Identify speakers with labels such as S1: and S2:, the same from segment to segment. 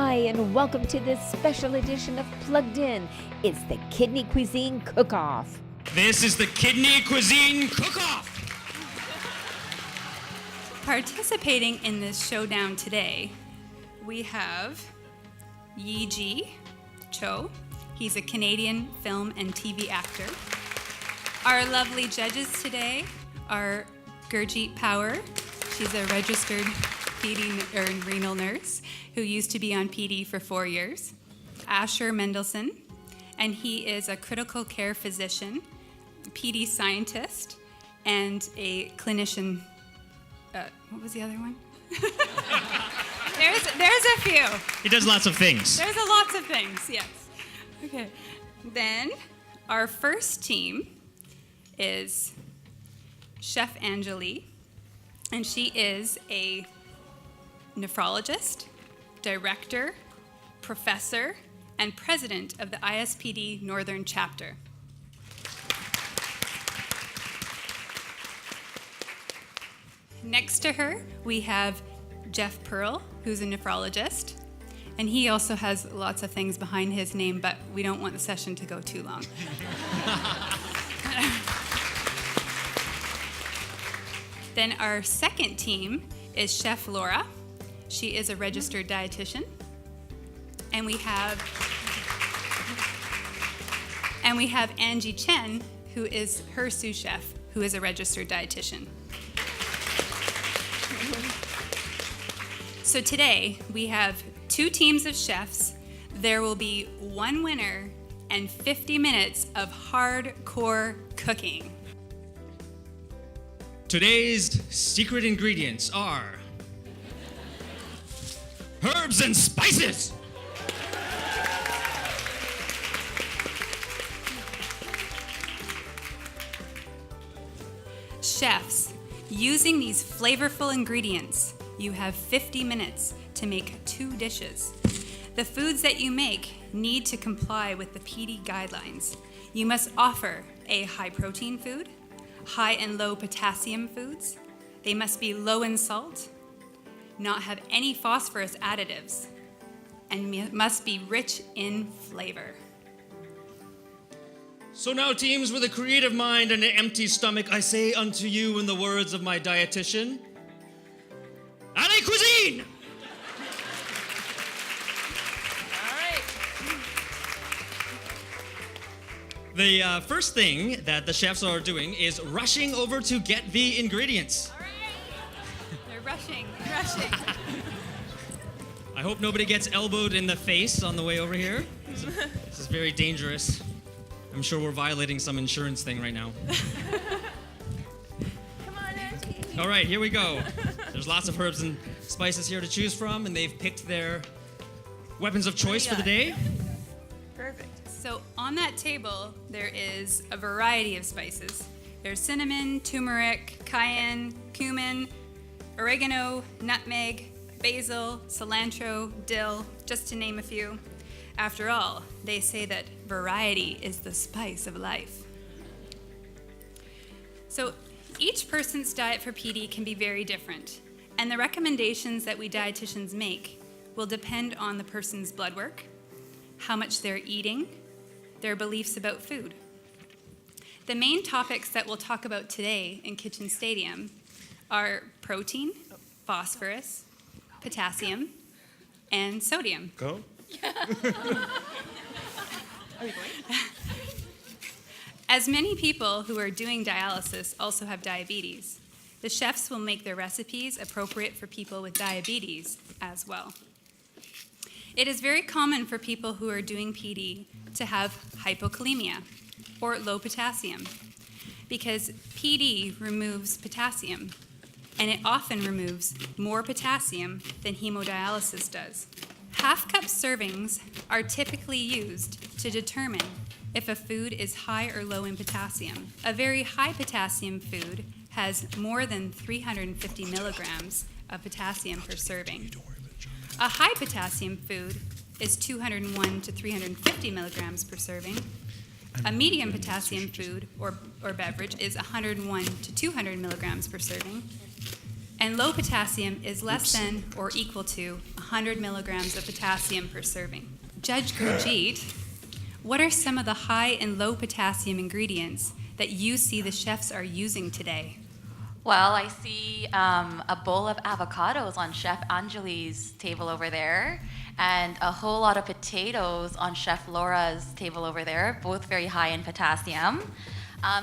S1: Hi, and welcome to this special edition of Plugged In. It's the Kidney Cuisine Cook-Off.
S2: This is the Kidney Cuisine Cook-Off.
S3: Participating in this showdown today, we have Yi Cho. He's a Canadian film and TV actor. Our lovely judges today are Gurjeet Power. She's a registered PD renal nurse who used to be on PD for 4 years. Asher Mendelson, and he is a critical care physician, PD scientist, and a clinician. What was the other one? There's a few.
S2: He does lots of things.
S3: There's lots of things, yes. Okay. Then our first team is Chef Anjali, and she is a nephrologist, director, professor, and president of the ISPD Northern Chapter. Next to her, we have Jeff Pearl, who's a nephrologist, and he also has lots of things behind his name, but we don't want the session to go too long. Then our second team is Chef Laura. She is a registered dietitian. And we have Angie Chen, who is her sous chef, who is a registered dietitian. So today we have 2 teams of chefs. There will be 1 winner and 50 minutes of hardcore cooking.
S2: Today's secret ingredients are herbs and spices.
S3: Chefs, using these flavorful ingredients, you have 50 minutes to make 2 dishes. The foods that you make need to comply with the PD guidelines. You must offer a high protein food, high and low potassium foods. They must be low in salt, not have any phosphorus additives, and must be rich in flavor.
S2: So now, teams with a creative mind and an empty stomach, I say unto you in the words of my dietitian, Allez cuisine! The first thing that the chefs are doing is rushing over to get the ingredients.
S3: All right. They're rushing.
S2: I hope nobody gets elbowed in the face on the way over here. This is very dangerous. I'm sure we're violating some insurance thing right now.
S4: Come on, Angie.
S2: All right, here we go. There's lots of herbs and spices here to choose from, and they've picked their weapons of choice for the day.
S4: Perfect.
S3: So on that table, there is a variety of spices. There's cinnamon, turmeric, cayenne, cumin, oregano, nutmeg, basil, cilantro, dill, just to name a few. After all, they say that variety is the spice of life. So each person's diet for PD can be very different, and the recommendations that we dietitians make will depend on the person's blood work, how much they're eating, their beliefs about food. The main topics that we'll talk about today in Kitchen Stadium are protein, phosphorus, potassium, and sodium.
S2: Go.
S3: As many people who are doing dialysis also have diabetes, the chefs will make their recipes appropriate for people with diabetes as well. It is very common for people who are doing PD to have hypokalemia or low potassium because PD removes potassium, and it often removes more potassium than hemodialysis does. Half-cup servings are typically used to determine if a food is high or low in potassium. A very high potassium food has more than 350 milligrams of potassium per serving. A high potassium food is 201 to 350 milligrams per serving. A medium potassium food or beverage is 101 to 200 milligrams per serving. And low potassium is less than or equal to 100 milligrams of potassium per serving. Judge Gurjeet, what are some of the high and low potassium ingredients that you see the chefs are using today?
S5: Well, I see a bowl of avocados on Chef Anjali's table over there, and a whole lot of potatoes on Chef Laura's table over there, both very high in potassium.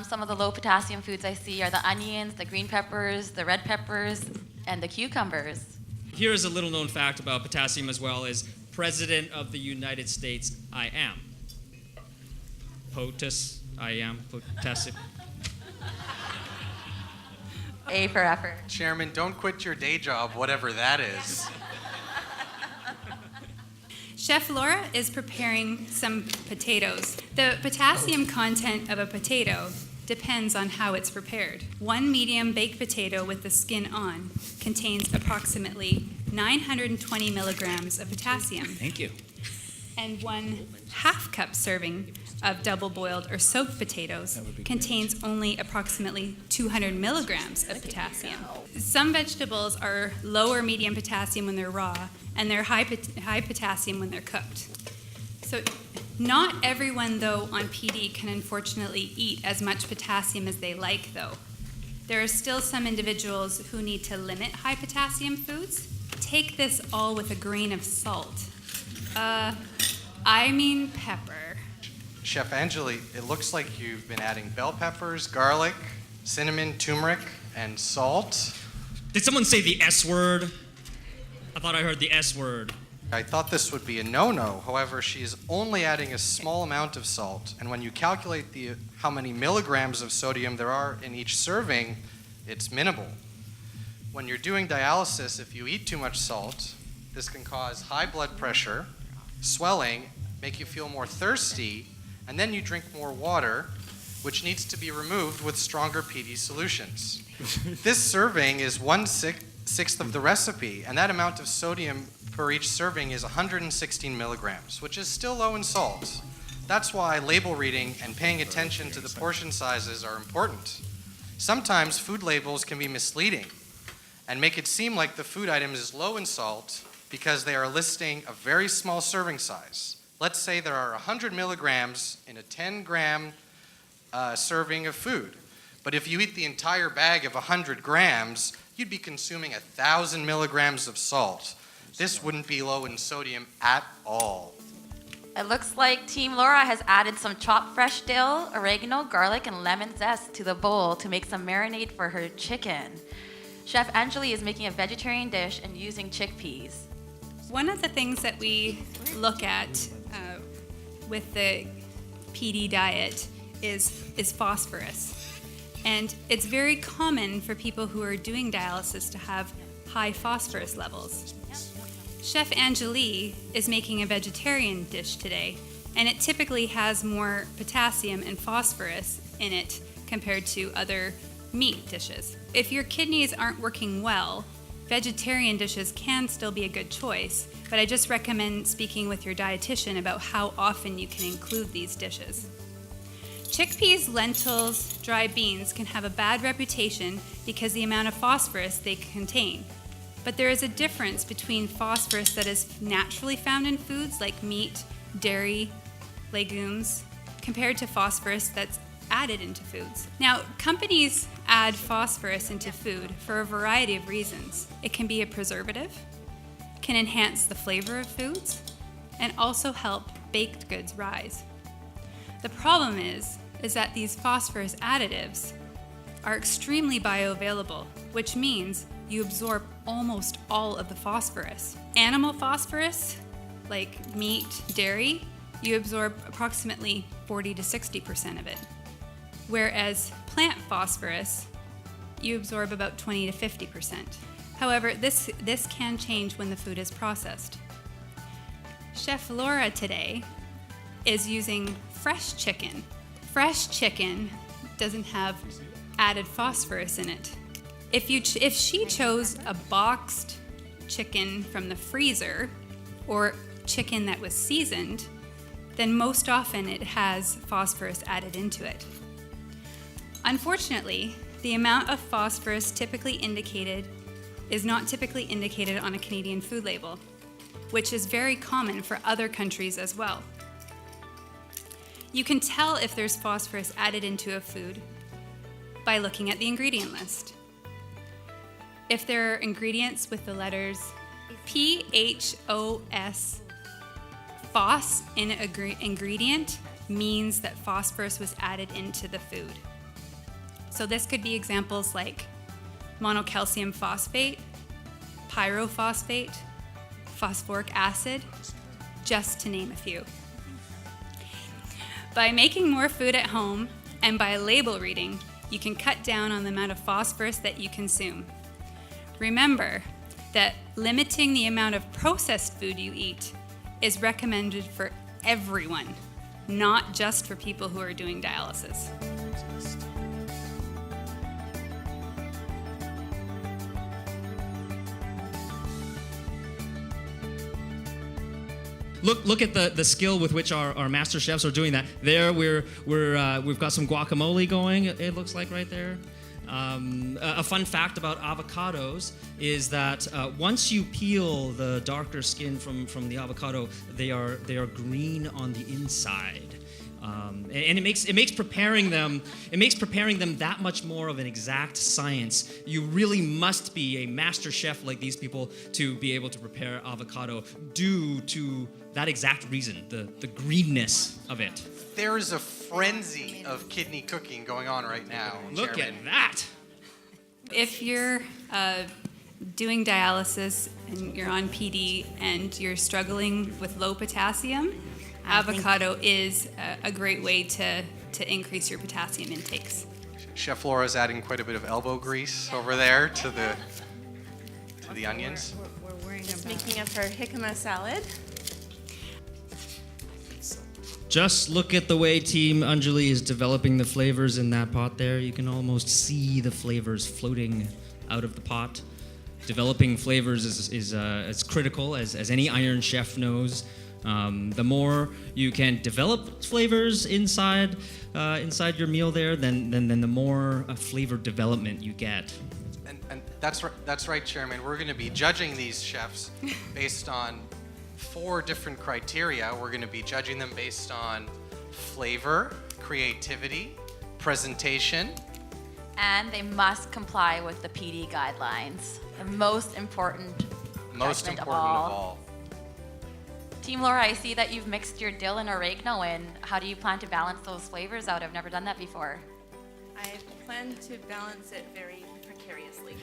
S5: Some of the low potassium foods I see are the onions, the green peppers, the red peppers, and the cucumbers.
S2: Here is a little known fact about potassium as well as President of the United States, I am. POTUS, I am, potassium.
S5: A for effort.
S6: Chairman, don't quit your day job, whatever that is.
S3: Chef Laura is preparing some potatoes. The potassium content of a potato depends on how it's prepared. One medium baked potato with the skin on contains approximately 920 milligrams of potassium.
S2: Thank you.
S3: And 1/2 cup serving of double-boiled or soaked potatoes contains only approximately 200 milligrams of potassium. Some vegetables are low or medium potassium when they're raw, and they're high potassium when they're cooked. So not everyone, though, on PD can unfortunately eat as much potassium as they like, though. There are still some individuals who need to limit high potassium foods. Take this all with a grain of salt. I mean pepper.
S6: Chef Anjali, it looks like you've been adding bell peppers, garlic, cinnamon, turmeric, and salt.
S2: Did someone say the S word? I thought I heard the S word.
S6: I thought this would be a no-no. However, she is only adding a small amount of salt, and when you calculate how many milligrams of sodium there are in each serving, it's minimal. When you're doing dialysis, if you eat too much salt, this can cause high blood pressure, swelling, make you feel more thirsty, and then you drink more water, which needs to be removed with stronger PD solutions. This serving is 1/6 of the recipe, and that amount of sodium per each serving is 116 milligrams, which is still low in salt. That's why label reading and paying attention to the portion sizes are important. Sometimes food labels can be misleading and make it seem like the food item is low in salt because they are listing a very small serving size. Let's say there are 100 milligrams in a 10-gram serving of food. But if you eat the entire bag of 100 grams, you'd be consuming 1,000 milligrams of salt. This wouldn't be low in sodium at all.
S5: It looks like Team Laura has added some chopped fresh dill, oregano, garlic, and lemon zest to the bowl to make some marinade for her chicken. Chef Anjali is making a vegetarian dish and using chickpeas.
S3: One of the things that we look at with the PD diet is phosphorus. And it's very common for people who are doing dialysis to have high phosphorus levels. Chef Anjali is making a vegetarian dish today, and it typically has more potassium and phosphorus in it compared to other meat dishes. If your kidneys aren't working well, vegetarian dishes can still be a good choice, but I just recommend speaking with your dietitian about how often you can include these dishes. Chickpeas, lentils, dry beans can have a bad reputation because the amount of phosphorus they contain. But there is a difference between phosphorus that is naturally found in foods like meat, dairy, legumes, compared to phosphorus that's added into foods. Now, companies add phosphorus into food for a variety of reasons. It can be a preservative, can enhance the flavor of foods, and also help baked goods rise. The problem is that these phosphorus additives are extremely bioavailable, which means you absorb almost all of the phosphorus. Animal phosphorus, like meat, dairy, you absorb approximately 40 to 60% of it. Whereas plant phosphorus, you absorb about 20 to 50%. However, this can change when the food is processed. Chef Laura today is using fresh chicken. Fresh chicken doesn't have added phosphorus in it. If she chose a boxed chicken from the freezer or chicken that was seasoned, then most often it has phosphorus added into it. Unfortunately, the amount of phosphorus typically indicated is not typically indicated on a Canadian food label, which is very common for other countries as well. You can tell if there's phosphorus added into a food by looking at the ingredient list. If there are ingredients with the letters PHOS, phos in an ingredient means that phosphorus was added into the food. So this could be examples like monocalcium phosphate, pyrophosphate, phosphoric acid, just to name a few. By making more food at home and by label reading, you can cut down on the amount of phosphorus that you consume. Remember that limiting the amount of processed food you eat is recommended for everyone, not just for people who are doing dialysis.
S2: Look at the skill with which our master chefs are doing that. There, we've got some guacamole going. It looks like right there. A fun fact about avocados is that once you peel the darker skin from the avocado, they are green on the inside. And it makes preparing them that much more of an exact science. You really must be a master chef like these people to be able to prepare avocado due to that exact reason, the greenness of it.
S6: There is a frenzy of kidney cooking going on right now.
S2: Look
S6: Chairman.
S2: at that.
S3: If you're doing dialysis and you're on PD and you're struggling with low potassium, avocado is a great way to increase your potassium intakes.
S6: Chef Laura's adding quite a bit of elbow grease over there to the onions.
S4: Just making up her jicama salad.
S2: Just look at the way Team Anjali is developing the flavors in that pot there. You can almost see the flavors floating out of the pot. Developing flavors is as critical as any Iron Chef knows. The more you can develop flavors inside your meal there, then the more flavor development you get.
S6: And that's right, Chairman. We're going to be judging these chefs based on 4 different criteria. We're going to be judging them based on flavor, creativity, presentation,
S5: And they must comply with the PD guidelines. The most important judgment of all. Team Laura, I see that you've mixed your dill and oregano in. How do you plan to balance those flavors out? I've never done that before.
S4: I plan to balance it very precariously.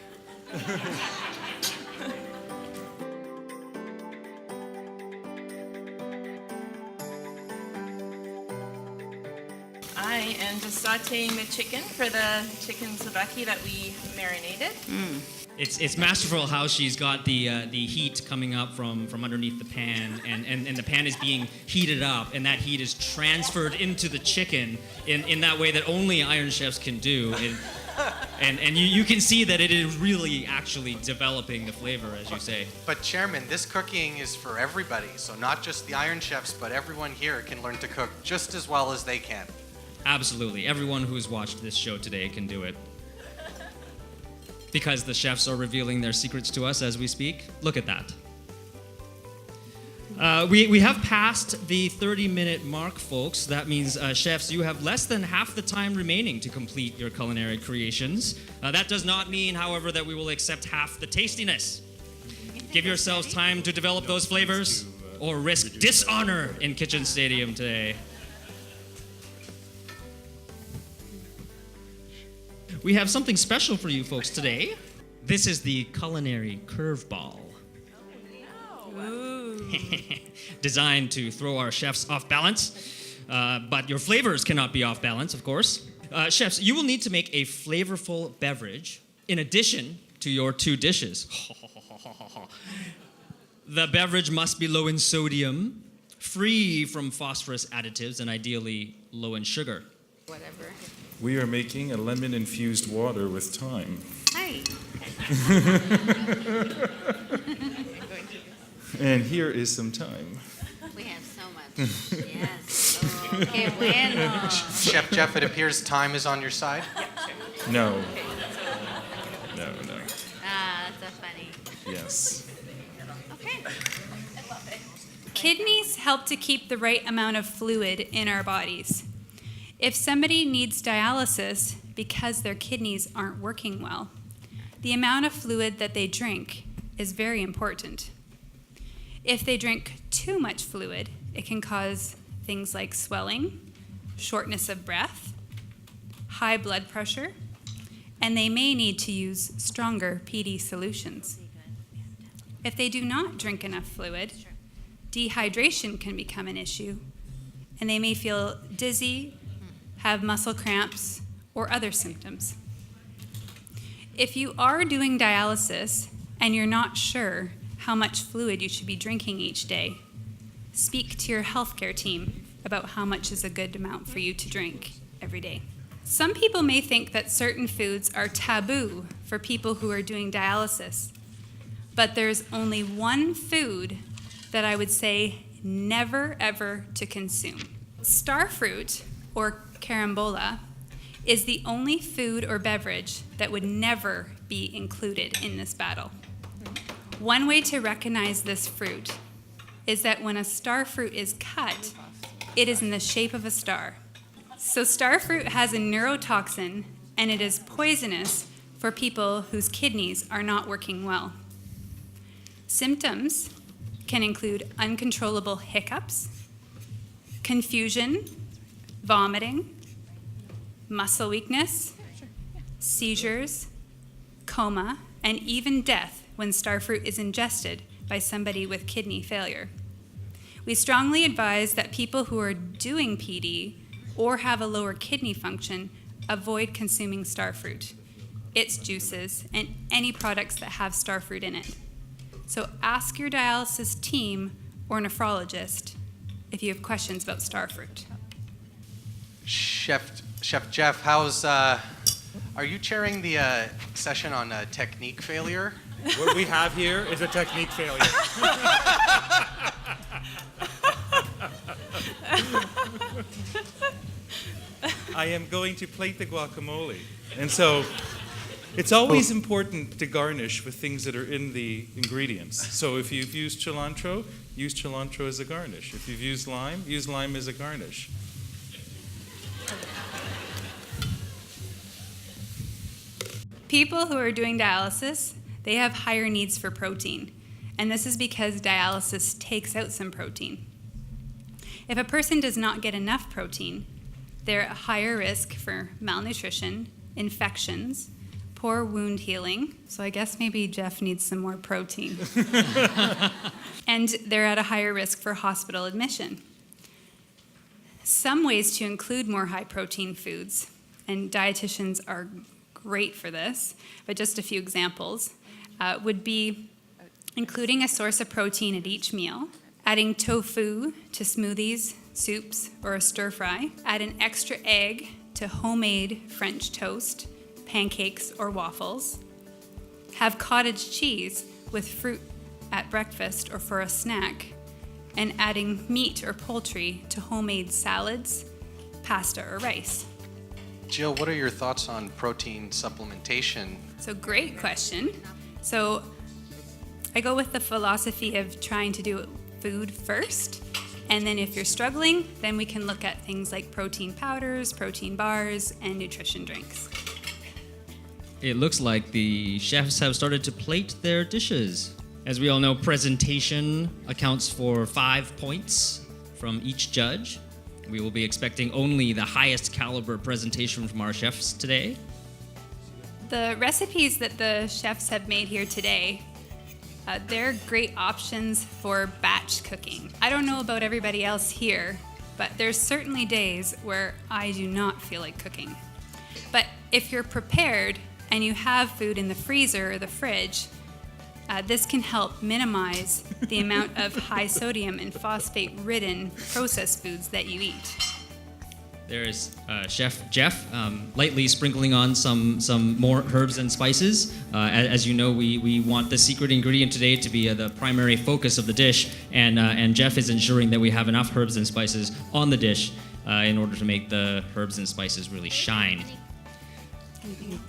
S4: I am just sauteing the chicken for the chicken souvlaki that we marinated.
S2: It's masterful how she's got the heat coming up from underneath the pan, and the pan is being heated up, and that heat is transferred into the chicken in that way that only Iron Chefs can do. And you can see that it is really actually developing the flavor, as you say.
S6: But Chairman, this cooking is for everybody, so not just the Iron Chefs, but everyone here can learn to cook just as well as they can.
S2: Absolutely. Everyone who's watched this show today can do it. Because the chefs are revealing their secrets to us as we speak. Look at that. We have passed the 30-minute mark, folks. That means, chefs, you have less than half the time remaining to complete your culinary creations. That does not mean, however, that we will accept half the tastiness. Give yourselves time to develop those flavors or risk dishonor in Kitchen Stadium today. We have something special for you folks today. This is the culinary curveball. Designed to throw our chefs off balance, but your flavors cannot be off balance, of course. Chefs, you will need to make a flavorful beverage in addition to your 2 dishes. The beverage must be low in sodium, free from phosphorus additives, and ideally low in sugar.
S3: Whatever.
S7: We are making a lemon-infused water with thyme.
S3: Hi.
S7: And here is some thyme.
S1: We have so much. Yes. Okay, bueno.
S6: Chef Jeff, it appears time is on your side.
S7: No. No.
S1: Ah, that's so funny.
S7: Yes.
S3: Kidneys help to keep the right amount of fluid in our bodies. If somebody needs dialysis because their kidneys aren't working well, the amount of fluid that they drink is very important. If they drink too much fluid, it can cause things like swelling, shortness of breath, high blood pressure, and they may need to use stronger PD solutions. If they do not drink enough fluid, dehydration can become an issue, and they may feel dizzy, have muscle cramps, or other symptoms. If you are doing dialysis and you're not sure how much fluid you should be drinking each day, speak to your healthcare team about how much is a good amount for you to drink every day. Some people may think that certain foods are taboo for people who are doing dialysis, but there's only one food that I would say never ever to consume. Starfruit, or carambola, is the only food or beverage that would never be included in this battle. One way to recognize this fruit is that when a starfruit is cut, it is in the shape of a star. So starfruit has a neurotoxin, and it is poisonous for people whose kidneys are not working well. Symptoms can include uncontrollable hiccups, confusion, vomiting, muscle weakness, seizures, coma, and even death when starfruit is ingested by somebody with kidney failure. We strongly advise that people who are doing PD or have a lower kidney function avoid consuming starfruit, its juices, and any products that have starfruit in it. So ask your dialysis team or nephrologist if you have questions about starfruit.
S6: Chef Jeff, are you chairing the session on technique failure?
S8: What we have here is a technique failure. I am going to plate the guacamole. And so it's always important to garnish with things that are in the ingredients. So if you've used cilantro, use cilantro as a garnish. If you've used lime, use lime as a garnish.
S3: People who are doing dialysis, they have higher needs for protein, and this is because dialysis takes out some protein. If a person does not get enough protein, they're at higher risk for malnutrition, infections, poor wound healing, so I guess maybe Jeff needs some more protein, and they're at a higher risk for hospital admission. Some ways to include more high-protein foods, and dietitians are great for this, but just a few examples, would be including a source of protein at each meal, adding tofu to smoothies, soups, or a stir fry, add an extra egg to homemade French toast, pancakes, or waffles, have cottage cheese with fruit at breakfast or for a snack, and adding meat or poultry to homemade salads, pasta, or rice.
S6: Jill, what are your thoughts on protein supplementation?
S3: So great question. So I go with the philosophy of trying to do food first, and then if you're struggling, then we can look at things like protein powders, protein bars, and nutrition drinks.
S2: It looks like the chefs have started to plate their dishes. As we all know, presentation accounts for 5 points from each judge. We will be expecting only the highest caliber presentation from our chefs today.
S3: The recipes that the chefs have made here today, they're great options for batch cooking. I don't know about everybody else here, but there's certainly days where I do not feel like cooking. But if you're prepared and you have food in the freezer or the fridge, this can help minimize the amount of high sodium and phosphate-ridden processed foods that you eat.
S2: There's Chef Jeff lightly sprinkling on some more herbs and spices. As you know, we want the secret ingredient today to be the primary focus of the dish, and Jeff is ensuring that we have enough herbs and spices on the dish in order to make the herbs and spices really shine.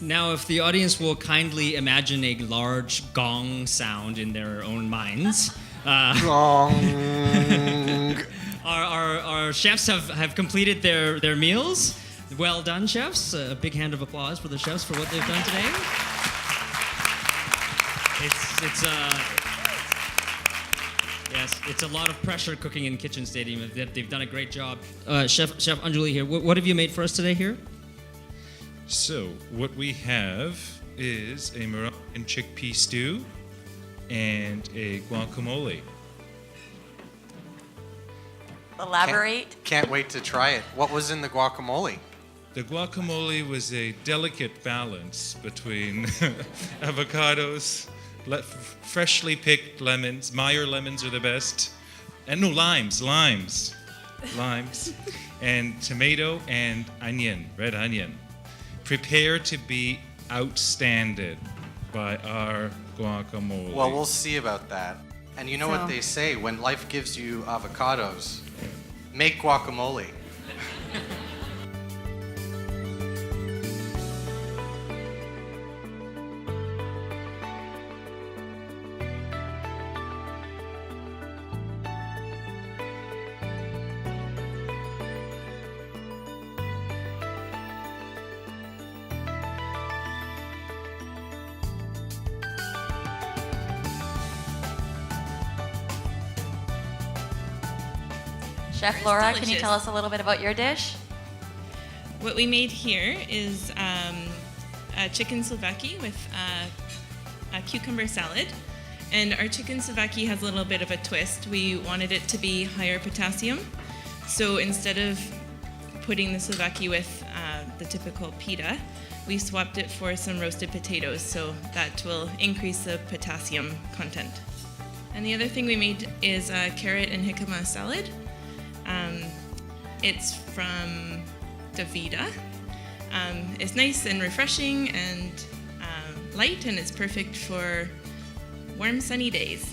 S2: Now, if the audience will kindly imagine a large gong sound in their own minds.
S6: Gong.
S2: Our chefs have completed their meals. Well done, chefs. A big hand of applause for the chefs for what they've done today. It's a lot of pressure cooking in Kitchen Stadium. They've done a great job. Chef Anjali here. What have you made for us today here?
S7: So, what we have is a Moroccan chickpea stew and a guacamole.
S5: Elaborate.
S6: Can't wait to try it. What was in the guacamole?
S7: The guacamole was a delicate balance between avocados, freshly picked lemons. Meyer lemons are the best. And no, limes. And tomato and onion, red onion. Prepared to be outstanded by our guacamole.
S6: Well, we'll see about that. And you know what they say, when life gives you avocados, make guacamole.
S5: Chef
S9: It's
S5: Laura, can you
S9: delicious.
S5: tell us a little bit about your dish?
S9: What we made here is a chicken souvlaki with a cucumber salad. And our chicken souvlaki has a little bit of a twist. We wanted it to be higher potassium. So instead of putting the souvlaki with the typical pita, we swapped it for some roasted potatoes. So that will increase the potassium content. And the other thing we made is a carrot and jicama salad. It's from Davida. It's nice and refreshing and light, and it's perfect for warm, sunny days.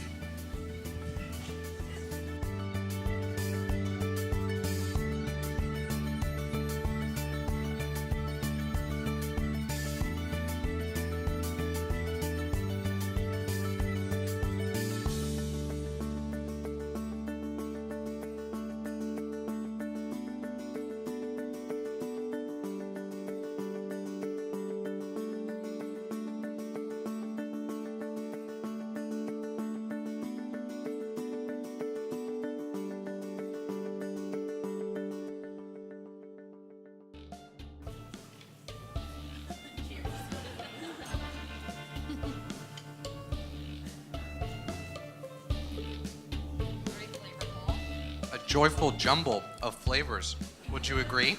S6: A joyful jumble of flavors. Would you agree?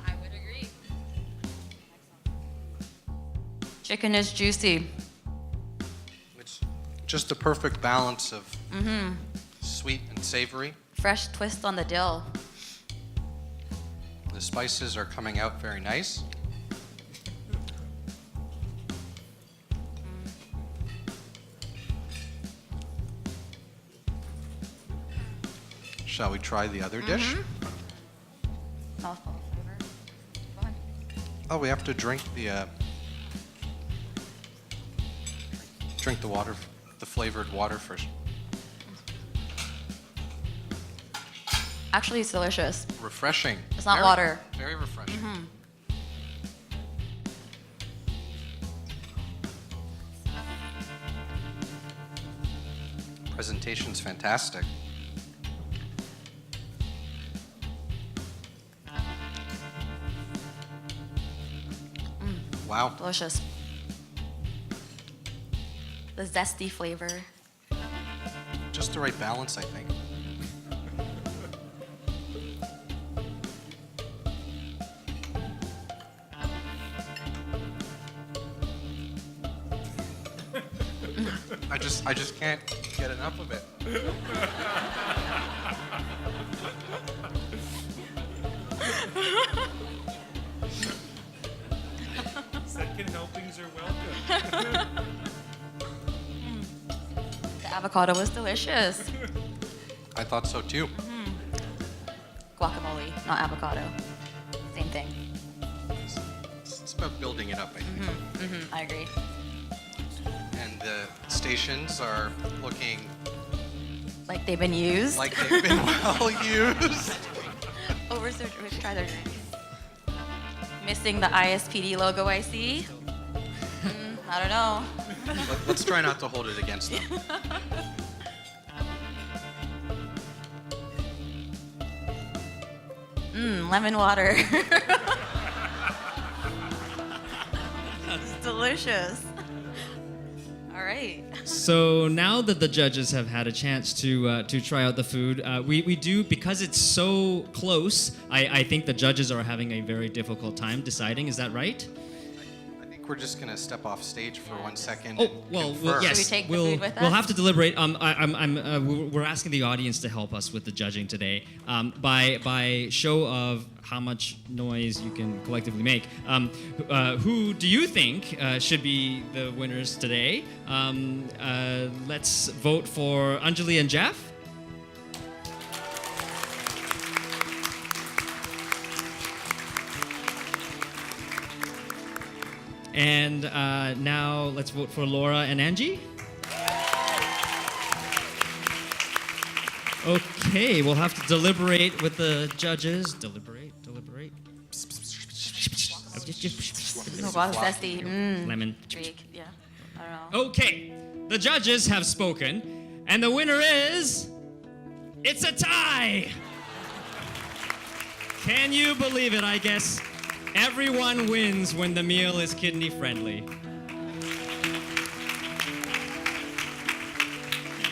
S5: I would agree. Chicken is juicy.
S6: It's just the perfect balance of sweet and savory.
S5: Fresh twist on the dill.
S6: The spices are coming out very nice. Shall we try the other dish?
S5: Mouthful of flavor. Go ahead.
S6: Oh, we have to drink the water, the flavored water first.
S5: Actually, it's delicious.
S6: Refreshing.
S5: It's not water.
S6: Very refreshing. Presentation's fantastic. Wow.
S5: Delicious. The zesty flavor.
S6: Just the right balance, I think. I just can't get enough of it.
S8: Second helpings are welcome.
S5: The avocado was delicious.
S6: I thought so too.
S5: Guacamole, not avocado. Same thing.
S6: It's about building it up, I think.
S5: I agree.
S6: And the stations are looking
S5: Like they've been used.
S6: like they've been well used.
S5: Oh, let's try their drink. Missing the ISPD logo, I see. I don't know.
S6: Let's try not to hold it against them.
S5: Lemon water. It's delicious. All right.
S2: So now that the judges have had a chance to try out the food, we do, because it's so close, I think the judges are having a very difficult time deciding. Is that right?
S6: I think we're just gonna step off stage for 1 second.
S2: Oh,
S6: and
S2: well,
S6: confer.
S2: yes.
S5: Should we take the
S2: we'll,
S5: food with
S2: we'll
S5: us?
S2: have to deliberate. We're asking the audience to help us with the judging today. By show of how much noise you can collectively make. Who do you think should be the winners today? Let's vote for Anjali and Jeff. And now let's vote for Laura and Angie. Okay, we'll have to deliberate with the judges. Deliberate.
S5: Oh, wow, zesty.
S2: Lemon.
S5: Drink. Yeah. I don't know.
S2: Okay, the judges have spoken, and the winner is... It's a tie! Can you believe it? I guess everyone wins when the meal is kidney friendly.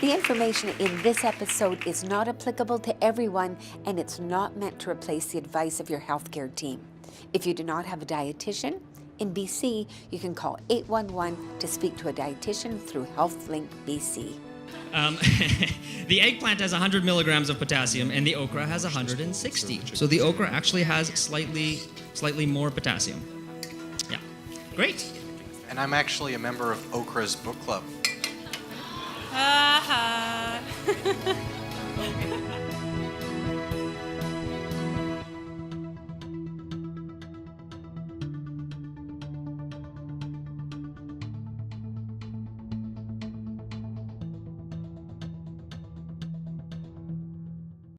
S1: The information in this episode is not applicable to everyone, and it's not meant to replace the advice of your healthcare team. If you do not have a dietitian, in BC, you can call 811 to speak to a dietitian through HealthLink BC.
S2: The eggplant has 100 milligrams of potassium, and the okra has 160. So the okra actually has slightly more potassium. Yeah, great.
S6: And I'm actually a member of Okra's book club.
S3: Ha ha.